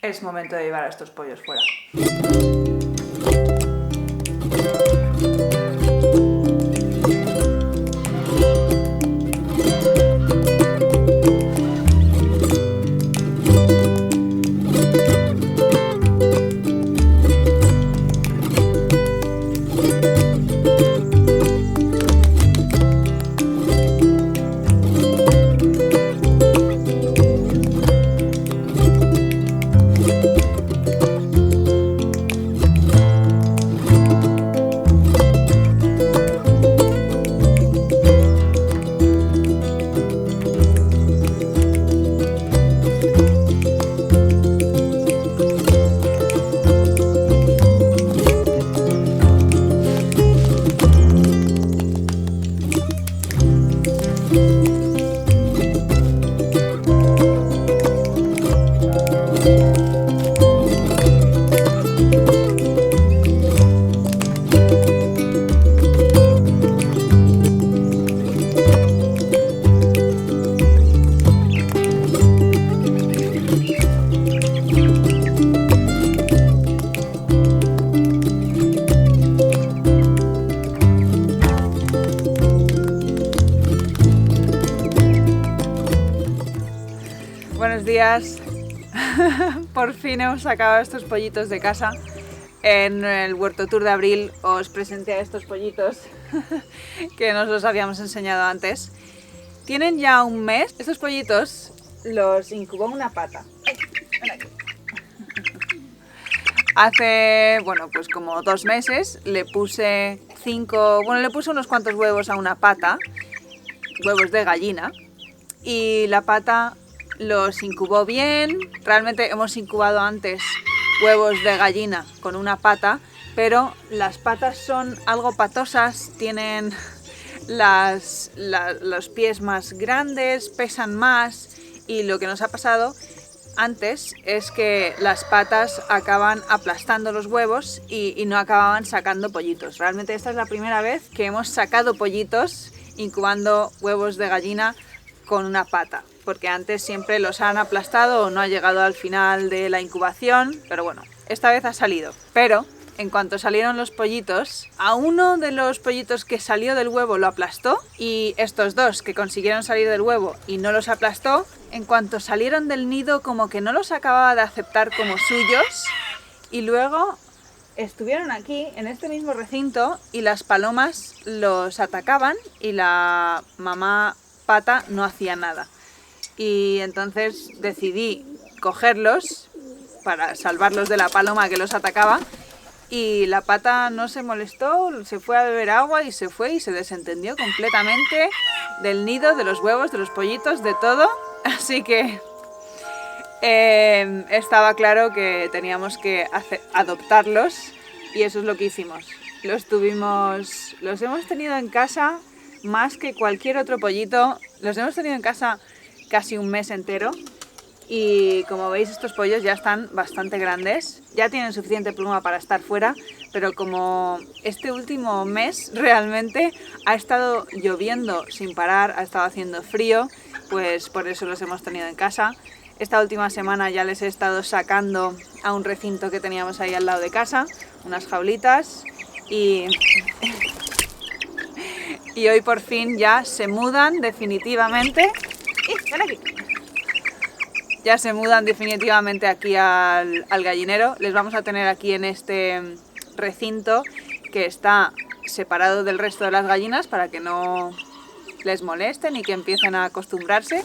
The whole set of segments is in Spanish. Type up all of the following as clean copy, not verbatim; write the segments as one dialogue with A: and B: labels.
A: Es momento de llevar a estos pollos fuera. Buenos días. Por fin hemos sacado estos pollitos de casa. En el Huerto Tour de abril os presenté a estos pollitos que nos los habíamos enseñado antes. Tienen ya un mes. Estos pollitos los incubó una pata. Ven aquí. Hace, bueno, pues como 2 meses le puse unos cuantos huevos a una pata, huevos de gallina, y la pata los incubó bien. Realmente hemos incubado antes huevos de gallina con una pata, pero las patas son algo patosas, tienen los pies más grandes, pesan más, y lo que nos ha pasado antes es que las patas acaban aplastando los huevos y no acababan sacando pollitos. Realmente esta es la primera vez que hemos sacado pollitos incubando huevos de gallina con una pata, porque antes siempre los han aplastado o no ha llegado al final de la incubación, pero bueno, esta vez ha salido. Pero en cuanto salieron los pollitos, a uno de los pollitos que salió del huevo lo aplastó, y estos dos que consiguieron salir del huevo y no los aplastó, en cuanto salieron del nido como que no los acababa de aceptar como suyos, y luego estuvieron aquí en este mismo recinto y las palomas los atacaban y la mamá pata no hacía nada. Y entonces decidí cogerlos para salvarlos de la paloma que los atacaba, y la pata no se molestó, se fue a beber agua y se fue y se desentendió completamente del nido, de los huevos, de los pollitos, de todo. Así que estaba claro que teníamos que adoptarlos, y eso es lo que hicimos. Los hemos tenido en casa más que cualquier otro pollito. Los hemos tenido en casa casi un mes entero, y como veis estos pollos ya están bastante grandes, ya tienen suficiente pluma para estar fuera, pero como este último mes realmente ha estado lloviendo sin parar, ha estado haciendo frío, pues por eso los hemos tenido en casa. Esta última semana ya les he estado sacando a un recinto que teníamos ahí al lado de casa, unas jaulitas, y hoy por fin ya se mudan definitivamente. ¡Ven aquí! Ya se mudan definitivamente aquí al gallinero. Les vamos a tener aquí en este recinto que está separado del resto de las gallinas para que no les molesten y que empiecen a acostumbrarse.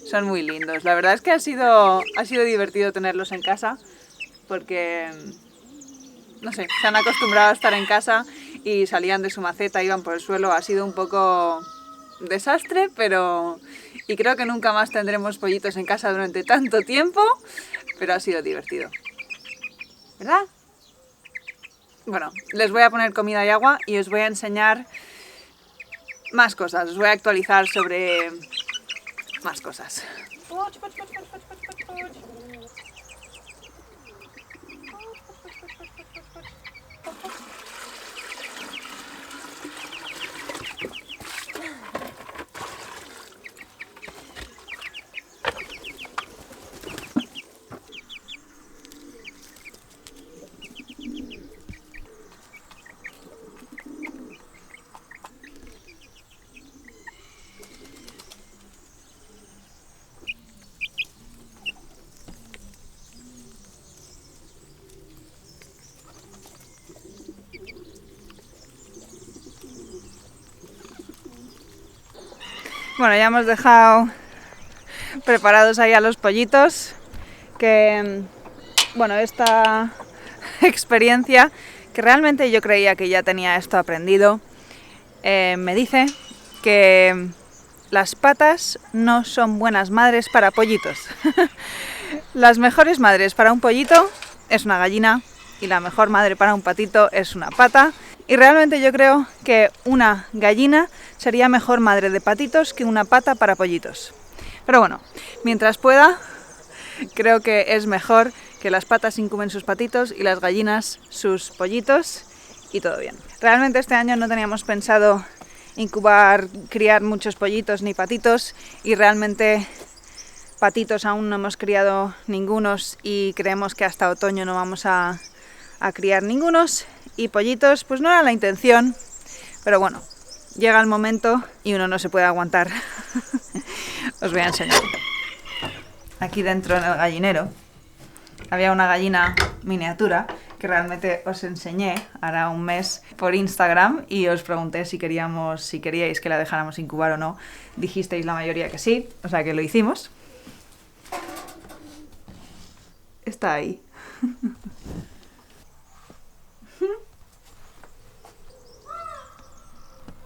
A: Son muy lindos. La verdad es que ha sido divertido tenerlos en casa, porque no sé, se han acostumbrado a estar en casa y salían de su maceta, iban por el suelo. Ha sido un poco desastre, y creo que nunca más tendremos pollitos en casa durante tanto tiempo, pero ha sido divertido, ¿verdad? Bueno, les voy a poner comida y agua y os voy a enseñar más cosas, os voy a actualizar sobre más cosas. Bueno, ya hemos dejado preparados ahí a los pollitos, que, bueno, esta experiencia, que realmente yo creía que ya tenía esto aprendido, me dice que las patas no son buenas madres para pollitos. Las mejores madres para un pollito es una gallina y la mejor madre para un patito es una pata. Y realmente yo creo que una gallina sería mejor madre de patitos que una pata para pollitos. Pero bueno, mientras pueda, creo que es mejor que las patas incuben sus patitos y las gallinas sus pollitos y todo bien. Realmente este año no teníamos pensado criar muchos pollitos ni patitos, y realmente patitos aún no hemos criado ningunos y creemos que hasta otoño no vamos a criar ningunos, y pollitos pues no era la intención, pero bueno, llega el momento y uno no se puede aguantar. Os voy a enseñar. Aquí dentro en el gallinero había una gallina miniatura que realmente os enseñé hará un mes por Instagram y os pregunté si queríais que la dejáramos incubar o no. Dijisteis la mayoría que sí, o sea que lo hicimos. Está ahí.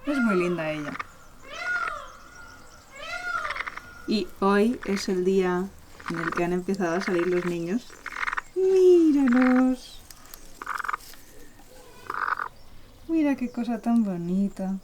A: Es muy linda ella. Y hoy es el día en el que han empezado a salir los niños. ¡Míralos! Mira qué cosa tan bonita.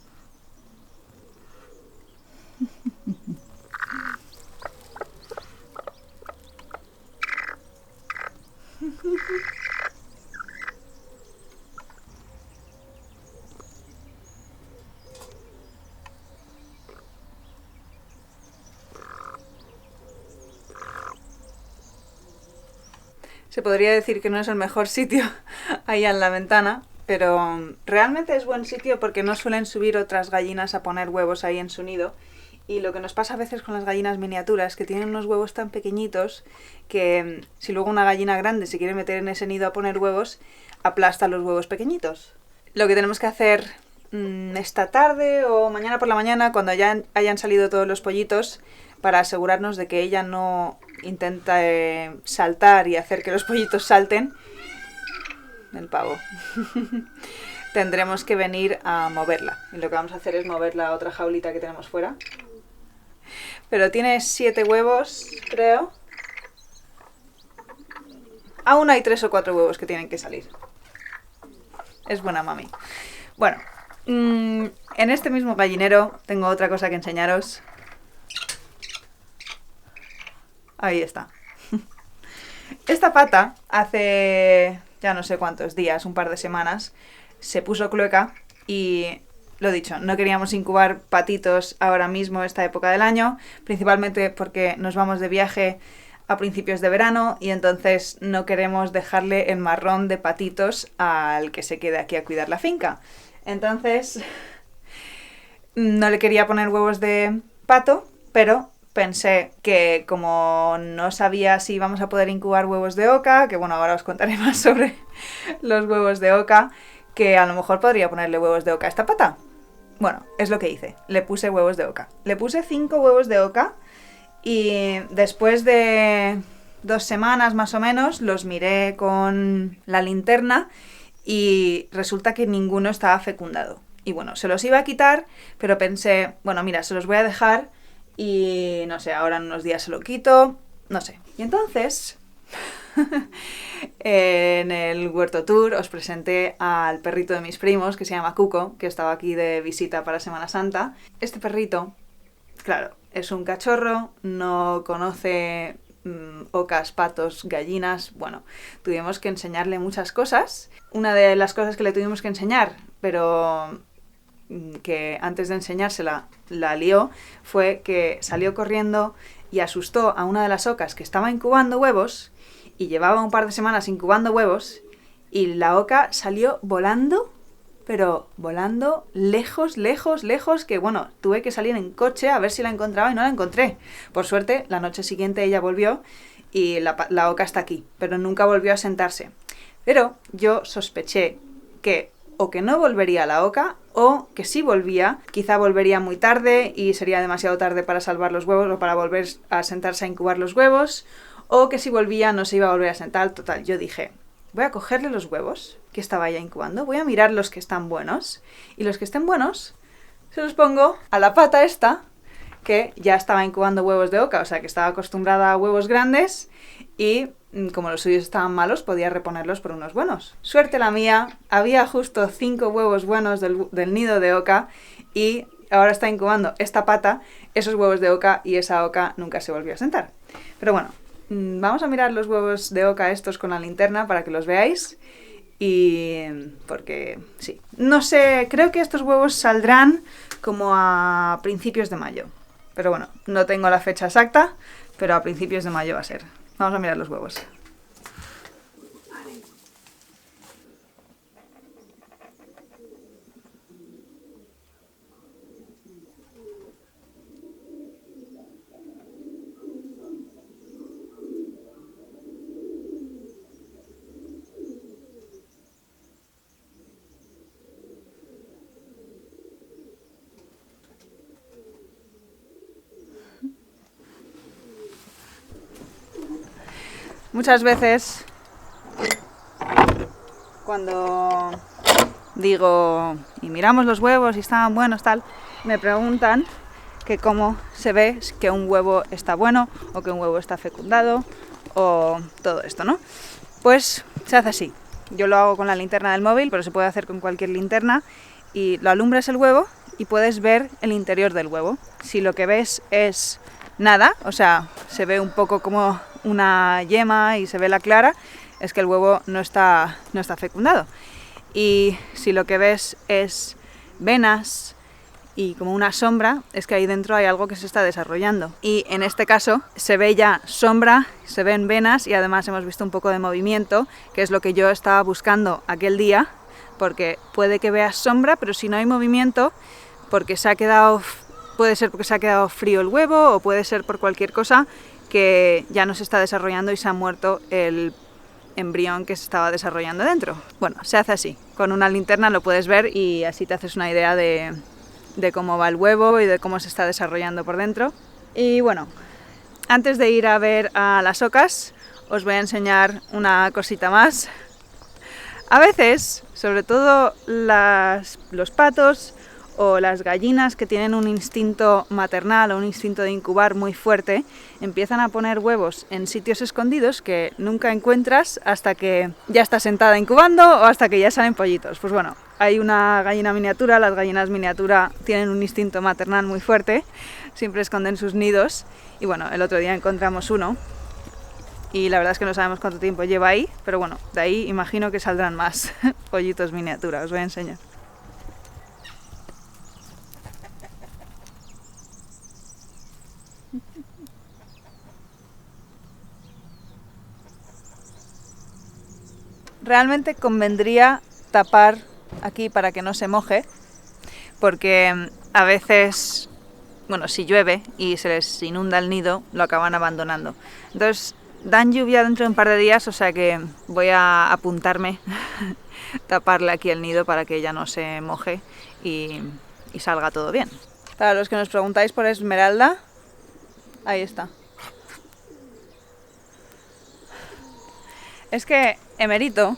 A: Se podría decir que no es el mejor sitio ahí en la ventana, pero realmente es buen sitio porque no suelen subir otras gallinas a poner huevos ahí en su nido. Y lo que nos pasa a veces con las gallinas miniaturas, que tienen unos huevos tan pequeñitos que si luego una gallina grande se quiere meter en ese nido a poner huevos, aplasta los huevos pequeñitos. Lo que tenemos que hacer esta tarde o mañana por la mañana, cuando ya hayan salido todos los pollitos, para asegurarnos de que ella no intenta saltar y hacer que los pollitos salten, el pavo, tendremos que venir a moverla. Y lo que vamos a hacer es moverla a otra jaulita que tenemos fuera. Pero tiene 7 huevos, creo. Aún hay 3 o 4 huevos que tienen que salir. Es buena mami. Bueno, en este mismo gallinero tengo otra cosa que enseñaros. Ahí está. Esta pata hace ya no sé cuántos días, un par de semanas, se puso clueca y, lo dicho, no queríamos incubar patitos ahora mismo, esta época del año, principalmente porque nos vamos de viaje a principios de verano y entonces no queremos dejarle el marrón de patitos al que se quede aquí a cuidar la finca. Entonces, no le quería poner huevos de pato, pero pensé que como no sabía si íbamos a poder incubar huevos de oca, que bueno, ahora os contaré más sobre los huevos de oca, que a lo mejor podría ponerle huevos de oca a esta pata. Bueno, es lo que hice, le puse huevos de oca. Le puse 5 huevos de oca y después de 2 semanas más o menos los miré con la linterna y resulta que ninguno estaba fecundado. Y bueno, se los iba a quitar, pero pensé, bueno, mira, se los voy a dejar y no sé, ahora en unos días se lo quito, no sé. Y entonces, en el Huerto Tour os presenté al perrito de mis primos, que se llama Cuco, que estaba aquí de visita para Semana Santa. Este perrito, claro, es un cachorro, no conoce ocas, patos, gallinas. Bueno, tuvimos que enseñarle muchas cosas. Una de las cosas que le tuvimos que enseñar, pero que antes de enseñársela la lió, fue que salió corriendo y asustó a una de las ocas que estaba incubando huevos y llevaba un par de semanas incubando huevos, y la oca salió volando, pero volando lejos, lejos, lejos, que bueno, tuve que salir en coche a ver si la encontraba y no la encontré. Por suerte, la noche siguiente ella volvió y la oca está aquí, pero nunca volvió a sentarse. Pero yo sospeché que o que no volvería a la oca, o que si volvía, quizá volvería muy tarde y sería demasiado tarde para salvar los huevos o para volver a sentarse a incubar los huevos, o que si volvía no se iba a volver a sentar. Total, yo dije, voy a cogerle los huevos que estaba ya incubando, voy a mirar los que están buenos, y los que estén buenos se los pongo a la pata esta, que ya estaba incubando huevos de oca, o sea que estaba acostumbrada a huevos grandes, y como los suyos estaban malos, podía reponerlos por unos buenos. Suerte la mía, había justo 5 huevos buenos del nido de oca, y ahora está incubando esta pata, esos huevos de oca, y esa oca nunca se volvió a sentar. Pero bueno, vamos a mirar los huevos de oca estos con la linterna para que los veáis. Y porque sí, no sé, creo que estos huevos saldrán como a principios de mayo. Pero bueno, no tengo la fecha exacta, pero a principios de mayo va a ser. Vamos a mirar los huevos. Muchas veces, cuando digo, y miramos los huevos y estaban buenos, tal, me preguntan que cómo se ve que un huevo está bueno o que un huevo está fecundado o todo esto, ¿no? Pues se hace así. Yo lo hago con la linterna del móvil, pero se puede hacer con cualquier linterna, y lo alumbras el huevo y puedes ver el interior del huevo. Si lo que ves es nada, o sea, se ve un poco como una yema y se ve la clara, es que el huevo no está fecundado. Y si lo que ves es venas y como una sombra, es que ahí dentro hay algo que se está desarrollando. Y en este caso se ve ya sombra, se ven venas y además hemos visto un poco de movimiento, que es lo que yo estaba buscando aquel día, porque puede que veas sombra, pero si no hay movimiento, porque puede ser porque se ha quedado frío el huevo, o puede ser por cualquier cosa que ya no se está desarrollando y se ha muerto el embrión que se estaba desarrollando dentro. Bueno, se hace así. Con una linterna lo puedes ver y así te haces una idea de cómo va el huevo y de cómo se está desarrollando por dentro. Y bueno, antes de ir a ver a las ocas, os voy a enseñar una cosita más. A veces, sobre todo los patos o las gallinas que tienen un instinto maternal o un instinto de incubar muy fuerte, empiezan a poner huevos en sitios escondidos que nunca encuentras hasta que ya está sentada incubando o hasta que ya salen pollitos. Pues bueno, hay una gallina miniatura, las gallinas miniatura tienen un instinto maternal muy fuerte, siempre esconden sus nidos, y bueno, el otro día encontramos uno, y la verdad es que no sabemos cuánto tiempo lleva ahí, pero bueno, de ahí imagino que saldrán más pollitos miniatura, os voy a enseñar. Realmente convendría tapar aquí para que no se moje, porque a veces, bueno, si llueve y se les inunda el nido, lo acaban abandonando. Entonces, dan lluvia dentro de un par de días, o sea que voy a apuntarme taparle aquí el nido para que ella no se moje y salga todo bien. Para los que nos preguntáis por Esmeralda, ahí está. Es que Emerito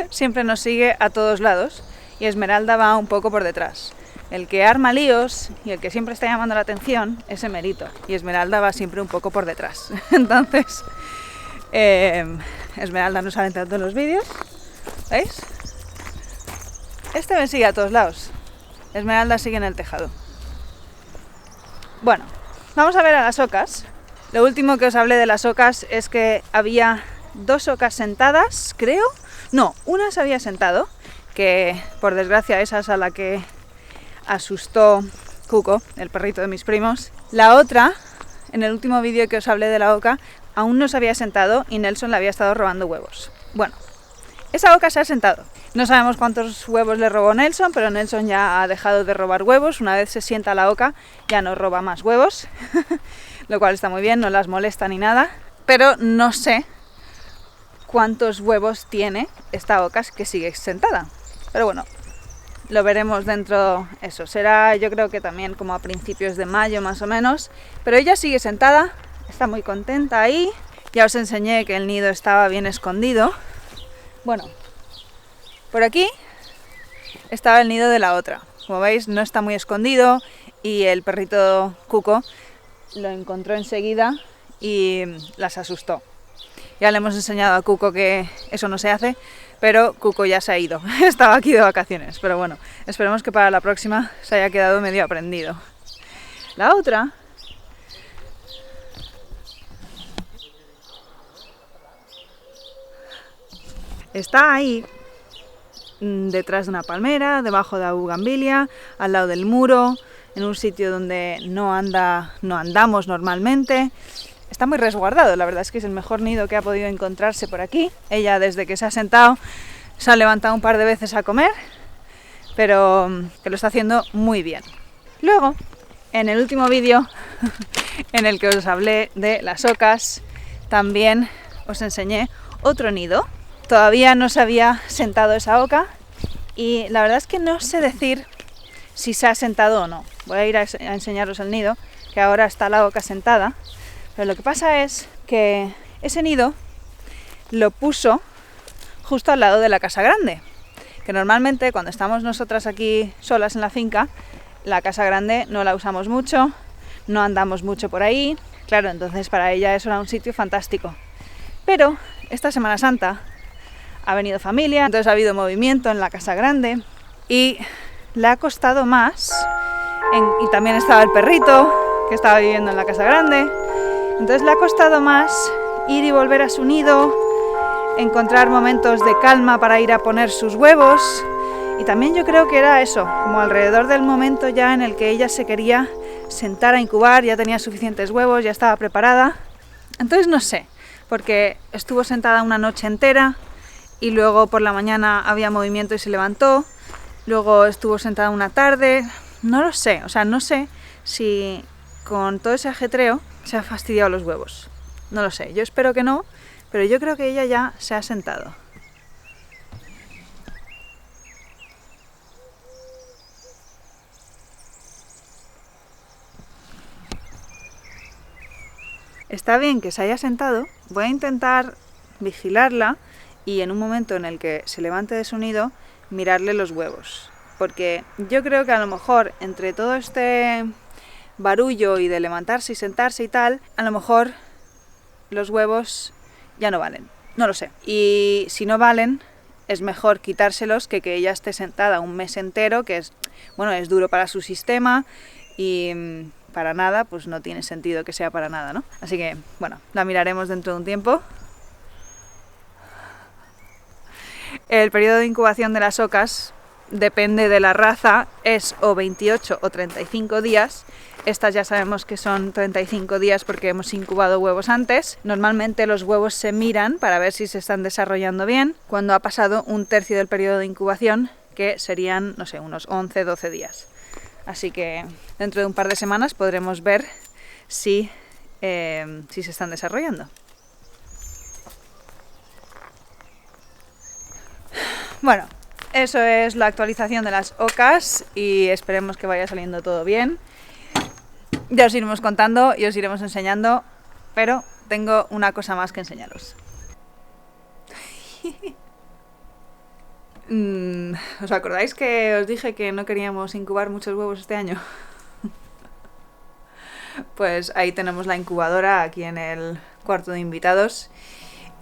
A: siempre nos sigue a todos lados y Esmeralda va un poco por detrás. El que arma líos y el que siempre está llamando la atención es Emerito, y Esmeralda va siempre un poco por detrás. Entonces, Esmeralda no sale tanto en los vídeos, ¿veis? Este me sigue a todos lados. Esmeralda sigue en el tejado. Bueno, vamos a ver a las ocas. Lo último que os hablé de las ocas es que había 2 ocas sentadas, creo. No, una se había sentado, que por desgracia esa es a la que asustó Cuco, el perrito de mis primos. La otra, en el último vídeo que os hablé de la oca, aún no se había sentado y Nelson le había estado robando huevos. Bueno, esa oca se ha sentado. No sabemos cuántos huevos le robó Nelson, pero Nelson ya ha dejado de robar huevos. Una vez se sienta la oca, ya no roba más huevos. Lo cual está muy bien, no las molesta ni nada, pero no sé cuántos huevos tiene esta oca que sigue sentada. Pero bueno, lo veremos dentro, eso, será yo creo que también como a principios de mayo más o menos. Pero ella sigue sentada, está muy contenta ahí. Ya os enseñé que el nido estaba bien escondido. Bueno, por aquí estaba el nido de la otra. Como veis, no está muy escondido y el perrito Cuco lo encontró enseguida y las asustó. Ya le hemos enseñado a Cuco que eso no se hace, pero Cuco ya se ha ido. Estaba aquí de vacaciones, pero bueno, esperemos que para la próxima se haya quedado medio aprendido. La otra está ahí, detrás de una palmera, debajo de la bugambilia, al lado del muro, en un sitio donde no andamos normalmente. Está muy resguardado, la verdad es que es el mejor nido que ha podido encontrarse por aquí. Ella, desde que se ha sentado, se ha levantado un par de veces a comer, pero que lo está haciendo muy bien. Luego, en el último vídeo en el que os hablé de las ocas, también os enseñé otro nido. Todavía no se había sentado esa oca y la verdad es que no sé decir si se ha sentado o no. Voy a ir a enseñaros el nido, que ahora está la oca sentada. Pero lo que pasa es que ese nido lo puso justo al lado de la casa grande. Que normalmente cuando estamos nosotras aquí solas en la finca, la casa grande no la usamos mucho, no andamos mucho por ahí. Claro, entonces para ella eso era un sitio fantástico. Pero esta Semana Santa ha venido familia, entonces ha habido movimiento en la casa grande y le ha costado más. Y también estaba el perrito que estaba viviendo en la casa grande. Entonces le ha costado más ir y volver a su nido, encontrar momentos de calma para ir a poner sus huevos. Y también yo creo que era eso, como alrededor del momento ya en el que ella se quería sentar a incubar, ya tenía suficientes huevos, ya estaba preparada. Entonces no sé, porque estuvo sentada una noche entera y luego por la mañana había movimiento y se levantó. Luego estuvo sentada una tarde, no lo sé, o sea, no sé si con todo ese ajetreo se ha fastidiado los huevos. No lo sé, yo espero que no, pero yo creo que ella ya se ha sentado. Está bien que se haya sentado, voy a intentar vigilarla y en un momento en el que se levante de su nido, mirarle los huevos. Porque yo creo que a lo mejor entre todo este barullo y de levantarse y sentarse y tal, a lo mejor los huevos ya no valen, no lo sé. Y si no valen, es mejor quitárselos que ella esté sentada un mes entero, que es, bueno, es duro para su sistema y para nada, pues no tiene sentido que sea para nada, ¿no? Así que, bueno, la miraremos dentro de un tiempo. El periodo de incubación de las ocas depende de la raza, es o 28 o 35 días. Estas ya sabemos que son 35 días porque hemos incubado huevos antes. Normalmente los huevos se miran para ver si se están desarrollando bien cuando ha pasado un tercio del periodo de incubación, que serían, no sé, unos 11-12 días. Así que dentro de un par de semanas podremos ver si se están desarrollando. Bueno, eso es la actualización de las ocas y esperemos que vaya saliendo todo bien. Ya os iremos contando y os iremos enseñando, pero tengo una cosa más que enseñaros. ¿Os acordáis que os dije que no queríamos incubar muchos huevos este año? Pues ahí tenemos la incubadora aquí en el cuarto de invitados.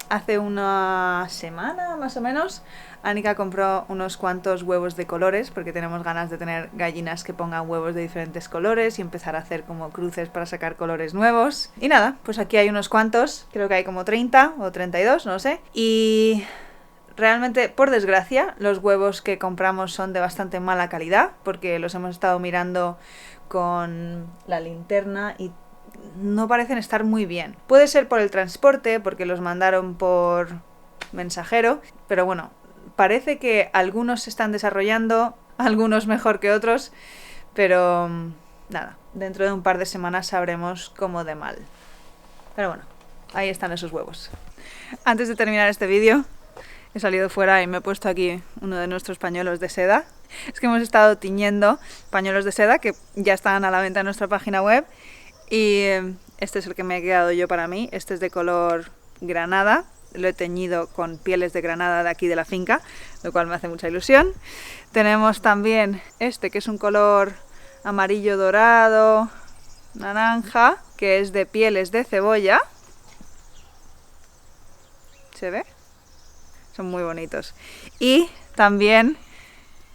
A: Hace una semana más o menos Anika compró unos cuantos huevos de colores porque tenemos ganas de tener gallinas que pongan huevos de diferentes colores y empezar a hacer como cruces para sacar colores nuevos. Y nada, pues aquí hay unos cuantos, creo que hay como 30 o 32, no lo sé. Y realmente, por desgracia, los huevos que compramos son de bastante mala calidad porque los hemos estado mirando con la linterna y no parecen estar muy bien. Puede ser por el transporte, porque los mandaron por mensajero, pero bueno, parece que algunos se están desarrollando, algunos mejor que otros, pero nada, dentro de un par de semanas sabremos cómo de mal. Pero bueno, ahí están esos huevos. Antes de terminar este vídeo, he salido fuera y me he puesto aquí uno de nuestros pañuelos de seda. Es que hemos estado tiñendo pañuelos de seda que ya están a la venta en nuestra página web. Y este es el que me he quedado yo para mí. Este es de color granada. Lo he teñido con pieles de granada de aquí de la finca, lo cual me hace mucha ilusión. Tenemos también este que es un color amarillo dorado, naranja, que es de pieles de cebolla. ¿Se ve? Son muy bonitos. Y también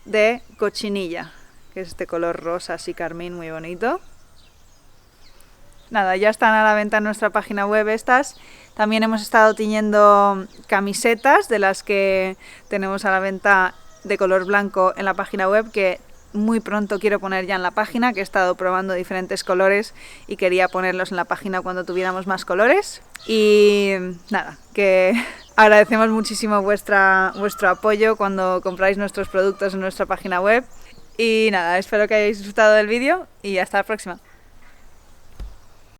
A: de cochinilla, que es este color rosa así carmín muy bonito. Nada, ya están a la venta en nuestra página web estas. También hemos estado tiñendo camisetas de las que tenemos a la venta de color blanco en la página web, que muy pronto quiero poner ya en la página, que he estado probando diferentes colores y quería ponerlos en la página cuando tuviéramos más colores. Y nada, que agradecemos muchísimo vuestro apoyo cuando compráis nuestros productos en nuestra página web. Y nada, espero que hayáis disfrutado del vídeo y hasta la próxima.